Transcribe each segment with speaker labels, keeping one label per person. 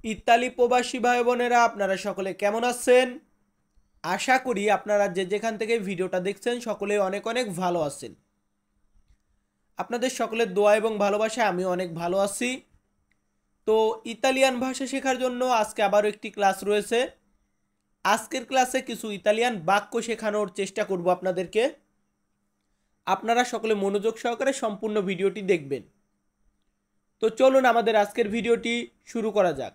Speaker 1: Italy প্রবাসী ভাই বোনেরা আপনারা সকলে কেমন আছেন? আশা করি আপনারা যে যেখান থেকে ভিডিওটা দেখছেন সকলে অনেক অনেক ভালো আছেন। আপনাদের সকলের দোয়া এবং ভালোবাসায় আমি অনেক ভালো আছি। তো ইতালিয়ান ভাষা শেখার জন্য আজকে আবারও একটি ক্লাস রয়েছে। আজকের ক্লাসে কিছু ইতালিয়ান বাক্য শেখানোর চেষ্টা করব আপনাদেরকে। আপনারা সকলে মনোযোগ সহকারে সম্পূর্ণ ভিডিওটি দেখবেন। তো চলুন আমাদের আজকের ভিডিওটি শুরু করা যাক।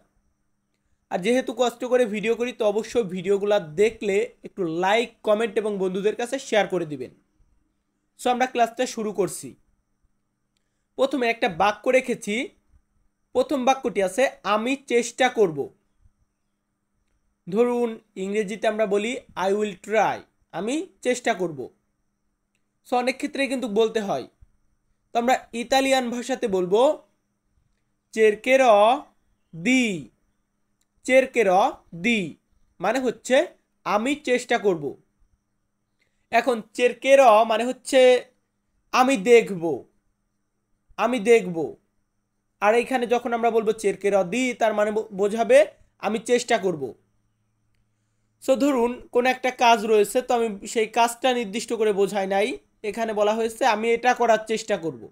Speaker 1: আর যেহেতু কষ্ট করে ভিডিও করি তো অবশ্যই ভিডিওগুলো দেখলে একটু লাইক কমেন্ট এবং বন্ধুদের কাছে শেয়ার করে দিবেন। সো আমরা ক্লাসটা শুরু করছি। প্রথমে একটা বাক্য রেখেছি। প্রথম বাক্যটি আছে আমি চেষ্টা করব। ধরুন ইংরেজিতে আমরা বলি আই উইল ট্রাই, আমি চেষ্টা করব। সো অনেক ক্ষেত্রে কিন্তু বলতে হয়। তো আমরা ইতালিয়ান ভাষাতে বলবো চেরকেরো দি। চেরকেরো দি মানে হচ্ছে আমি চেষ্টা করব। এখন চেরকেরো মানে হচ্ছে আমি দেখব, আমি দেখব। আর এইখানে যখন আমরা বলবো চেরকেরো দি তার মানে বোঝাবে আমি চেষ্টা করব। সো ধরুন কোন একটা কাজ রয়েছে, তো আমি সেই কাজটা নির্দিষ্ট করে বোঝাই নাই। এখানে বলা হয়েছে আমি এটা করার চেষ্টা করব।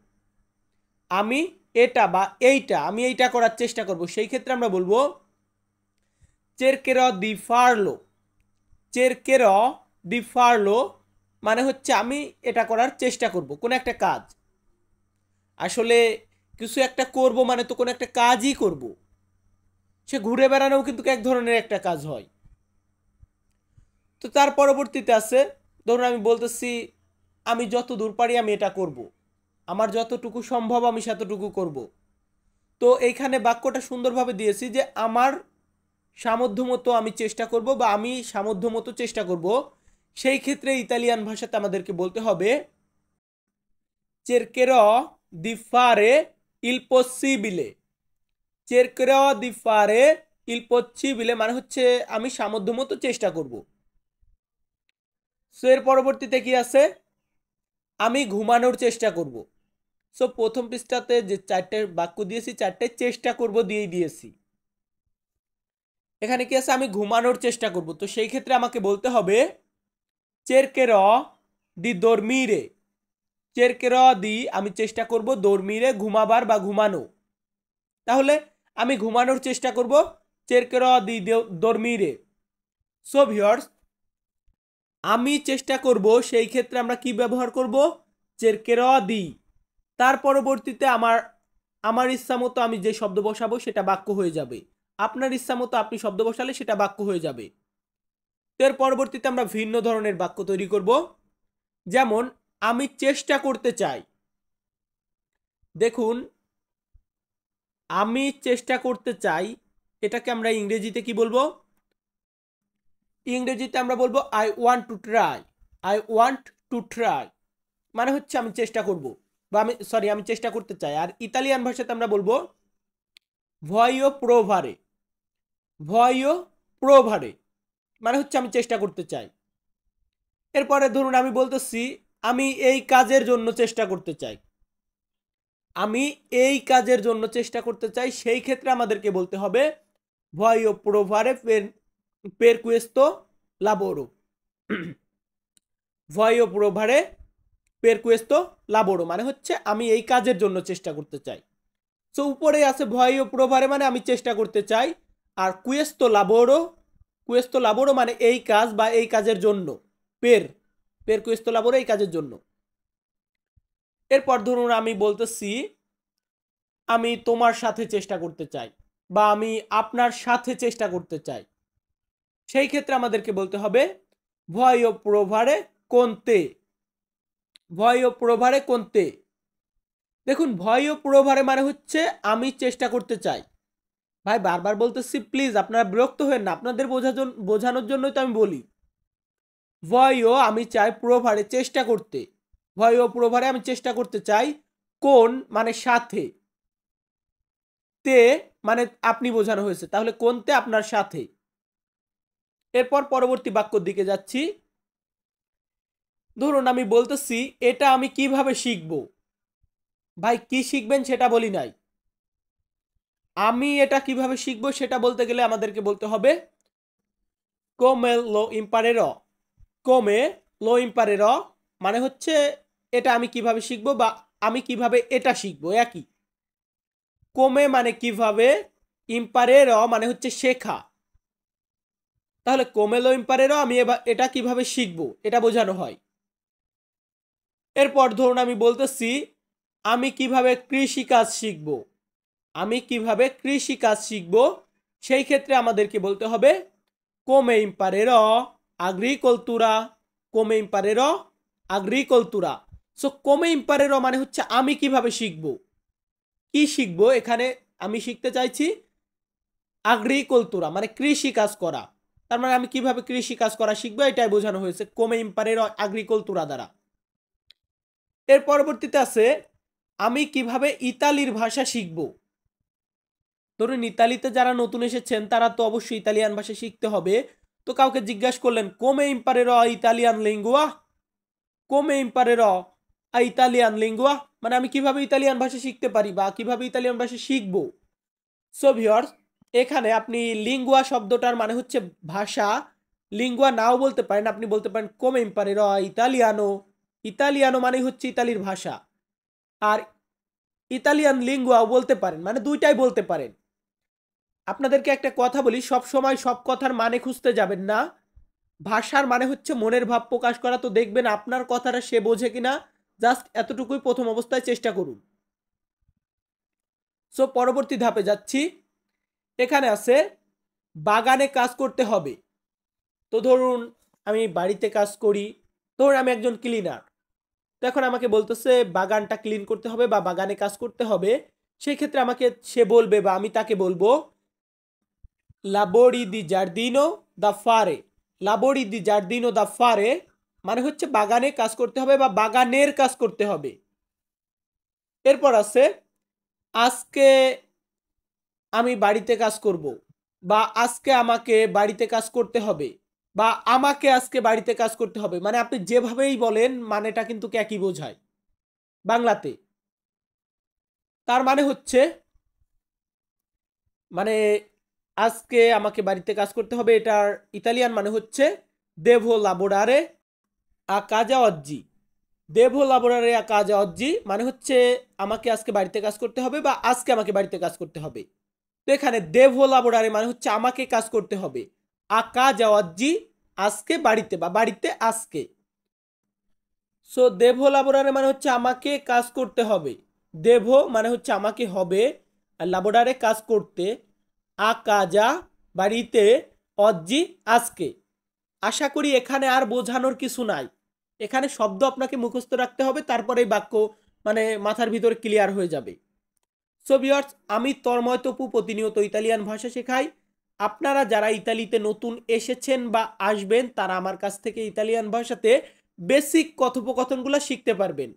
Speaker 1: আমি এটা বা এইটা, আমি এইটা করার চেষ্টা করব। সেই ক্ষেত্রে আমরা বলবো চেরকেরো দি ফারলো। চেরকেরো দি ফারলো মানে হচ্ছে আমি এটা করার চেষ্টা করব, কোন একটা কাজ। আসলে কিছু একটা করব মানে তো কোনো একটা কাজই করব। সে ঘুরে বেড়ানোও কিন্তু এক ধরনের একটা কাজ হয়। তো তার পরবর্তীতে আছে, ধরুন আমি বলতেছি আমি যত দূর পারি আমি এটা করব, আমার যতটুকু সম্ভব আমি সেতটুকু করব। তো এইখানে বাক্যটা সুন্দরভাবে দিয়েছি যে আমার সামর্থ্য মতো আমি চেষ্টা করব বা আমি সামর্থ্য মতো চেষ্টা করব। সেই ক্ষেত্রে ইতালিয়ান ভাষাতে আমাদেরকে বলতে হবে cercherò di fare il possibile। cercherò di fare il possibile মানে হচ্ছে আমি সামর্থ্য মতো চেষ্টা করব। সো এর পরবর্তীতে কি আছে, আমি ঘুমানোর চেষ্টা করব। সো প্রথম পৃষ্ঠাতে যে চারটে বাক্য দিয়েছি চারটায় চেষ্টা করব দিয়েই দিয়েছি। এখানে কি আছে, আমি ঘুমানোর চেষ্টা করব। তো সেই ক্ষেত্রে আমাকে বলতে হবে cercherò di dormire। cercherò di আমি চেষ্টা করব dormire ঘুমাবার বা ঘুমানো। তাহলে আমি ঘুমানোর চেষ্টা করব cercherò di dormire। So viewers, আমি চেষ্টা করব সেই ক্ষেত্রে আমরা কি ব্যবহার করব, cercherò di। তার পরবর্তীতে আমার আমার ইচ্ছা মতো আমি যে শব্দ বসাবো সেটা বাক্য হয়ে যাবে। আপনার ইচ্ছা মতো আপনি শব্দ বসালে সেটা বাক্য হয়ে যাবে। এর পরবর্তীতে আমরা ভিন্ন ধরনের বাক্য তৈরি করব। যেমন আমি চেষ্টা করতে চাই। দেখুন আমি চেষ্টা করতে চাই, এটাকে আমরা ইংরেজিতে কি বলবো? ইংরেজিতে আমরা বলবো I want to try. I want to try মানে হচ্ছে আমি চেষ্টা করব বা আমি চেষ্টা করতে চাই। আর ইতালিয়ান ভাষাতে আমরা বলবো ভয়ো প্রোভারে। ভয়ো প্রোভারে মানে হচ্ছে আমি চেষ্টা করতে চাই। এরপরে ধরুন আমি বলতেছি আমি এই কাজের জন্য চেষ্টা করতে চাই। আমি এই কাজের জন্য চেষ্টা করতে চাই। সেই ক্ষেত্রে আমাদেরকে বলতে হবে ভয়ো প্রোভারে পের কুয়েস্তো লাবোরো। ভয়ো প্রোভারে পের কুয়েস্তো লাবোরো মানে হচ্ছে আমি এই কাজের জন্য চেষ্টা করতে চাই। সো উপরে আছে ভয়ো প্রোভারে মানে আমি চেষ্টা করতে চাই। আর কুয়েস্তো লাবোরো মানে এই কাজ বা এই কাজের জন্য। পের পের কুয়েস্তো লাবোরো এই কাজের জন্য। এরপর ধরুন আমি বলতেছি আমি তোমার সাথে চেষ্টা করতে চাই বা আমি আপনার সাথে চেষ্টা করতে চাই। সেই ক্ষেত্রে আমাদেরকে বলতে হবে ভয়ো প্রোভারে কোনতে। ভয়ো প্রোভারে কোনতে। দেখুন ভয়ো প্রোভারে মানে হচ্ছে আমি চেষ্টা করতে চাই। ভাই বারবার বলতেছি প্লিজ আপনারা বিরক্ত হবেন না, আপনাদের বোঝানোর জন্যই তো আমি বলি। ভয়ও আমি চাই প্রোভারে চেষ্টা করতে। ভয়ও প্রোভারে আমি চেষ্টা করতে চাই। কোন মানে সাথে, তে মানে আপনি বোঝানো হয়েছে, তাহলে কোনতে আপনার সাথে। এরপর পরবর্তী বাক্যর দিকে যাচ্ছি। ধরুন আমি বলতেছি এটা আমি কিভাবে শিখবো। ভাই কি শিখবেন সেটা বলি নাই, আমি এটা কিভাবে শিখবো সেটা বলতে গেলে আমাদেরকে বলতে হবে come lo imparerò। come lo imparerò মানে হচ্ছে এটা আমি কিভাবে শিখবো বা আমি কিভাবে এটা শিখবো একই। come মানে কিভাবে, imparerò মানে হচ্ছে শেখা। তাহলে come lo imparerò আমি এটা কিভাবে শিখবো এটা বোঝানো হয়। এরপর ধরুন আমি বলতেছি আমি কিভাবে কৃষিকাজ শিখবো, আমি কিভাবে কৃষিকাজ শিখবো, সেই ক্ষেত্রে আমাদেরকে বলতে হবে come imparerò agricoltura। come imparerò agricoltura। So come imparerò মানে হচ্ছে আমি কিভাবে শিখবো, কি শিখবো, এখানে আমি শিখতে চাইছি agricoltura মানে কৃষি কাজ করা। তার মানে আমি কিভাবে কৃষি কাজ করা শিখবো এটাই বোঝানো হয়েছে come imparerò agricoltura দ্বারা। এর পরবর্তীতে আছে আমি কিভাবে ইতালির ভাষা শিখবো। ধরুন ইতালিতে যারা নতুন এসেছেন তারা তো অবশ্যই ইতালিয়ান ভাষা শিখতে হবে। তো কাউকে জিজ্ঞাসা করলেন come imparerò Italian lingua, come imparerò Italian lingua মানে আমি কিভাবে ইতালিয়ান ভাষা শিখতে পারি বা কিভাবে ইতালিয়ান ভাষা শিখবো। সো ভিউয়ার্স এখানে আপনি লিঙ্গুয়া শব্দটার মানে হচ্ছে ভাষা, লিঙ্গুয়া নাও বলতে পারেন, আপনি বলতে পারেন come imparerò ইতালিয়ানো। ইতালিয়ানো মানে হচ্ছে ইতালির ভাষা, আর ইতালিয়ান লিঙ্গুয়াও বলতে পারেন, মানে দুইটাই বলতে পারেন। আপনাদেরকে একটা কথা বলি, সব সময় সব কথার মানে খুঁজতে যাবেন না। ভাষার মানে হচ্ছে মনের ভাব প্রকাশ করা। তো দেখবেন আপনার কথাটা সে বোঝে কিনা, জাস্ট এতটুকুই প্রথম অবস্থায় চেষ্টা করুন। সো পরবর্তী ধাপে যাচ্ছি। এখানে আছে বাগানে কাজ করতে হবে। তো ধরুন আমি বাড়িতে কাজ করি, ধরুন আমি একজন ক্লিনার। তো এখন আমাকে বলতেছে বাগানটা ক্লিন করতে হবে বা বাগানে কাজ করতে হবে। সেই ক্ষেত্রে আমাকে সে বলবে বা আমি তাকে বলবো lavori di giardino da fare। lavori di giardino da fare মানে হচ্ছে বাগানে কাজ করতে হবে বা বাগানের কাজ করতে হবে। এরপর আছে আজকে আমি বাড়িতে কাজ করব বা আজকে আমাকে বাড়িতে কাজ করতে হবে বা আমাকে আজকে বাড়িতে কাজ করতে হবে, মানে আপনি যেভাবেই বলেন মানেটা কিন্তু একই বোঝায় বাংলাতে। তার মানে হচ্ছে মানে আজকে আমাকে বাড়িতে কাজ করতে হবে, এটার ইতালিয়ান মানে হচ্ছে দেভো লাবোরারে আ কাজা অজ্জি। দেভো লাবোরারে আ কাজা অজ্জি মানে হচ্ছে আমাকে আজকে বাড়িতে কাজ করতে হবে বা আজকে আমাকে বাড়িতে কাজ করতে হবে। তো এখানে দেভো লাবোরারে মানে হচ্ছে আমাকে কাজ করতে হবে, আ কাজা অজ্জি আজকে বাড়িতে বা বাড়িতে আজকে। সো দেভো লাবোরারে মানে হচ্ছে আমাকে কাজ করতে হবে, দেভো মানে হচ্ছে আমাকে হবে, আর লাবোরারে কাজ করতে, আ কাজা বাড়িতে, অজ্জি আজকে। আশা করি এখানে আর বোঝানোর কিছু নাই। এখানে শব্দ আপনাকে মুখস্থ রাখতে হবে, তারপরে এই বাক্য মানে মাথার ভিতরে ক্লিয়ার হয়ে যাবে। সো ভিউয়ার্স আমি তন্ময় তপু প্রতিনিয়ত ইতালিয়ান ভাষা শেখাই। আপনারা যারা ইতালিতে নতুন এসেছেন বা আসবেন তারা আমার কাছ থেকে ইতালিয়ান ভাষাতে বেসিক কথোপকথনগুলো শিখতে পারবেন।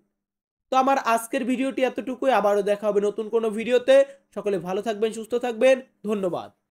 Speaker 1: তো আমার আজকের ভিডিওটি এতটুকুই, আবারও দেখা হবে নতুন কোনো ভিডিওতে। সকলে ভালো থাকবেন, সুস্থ থাকবেন, ধন্যবাদ।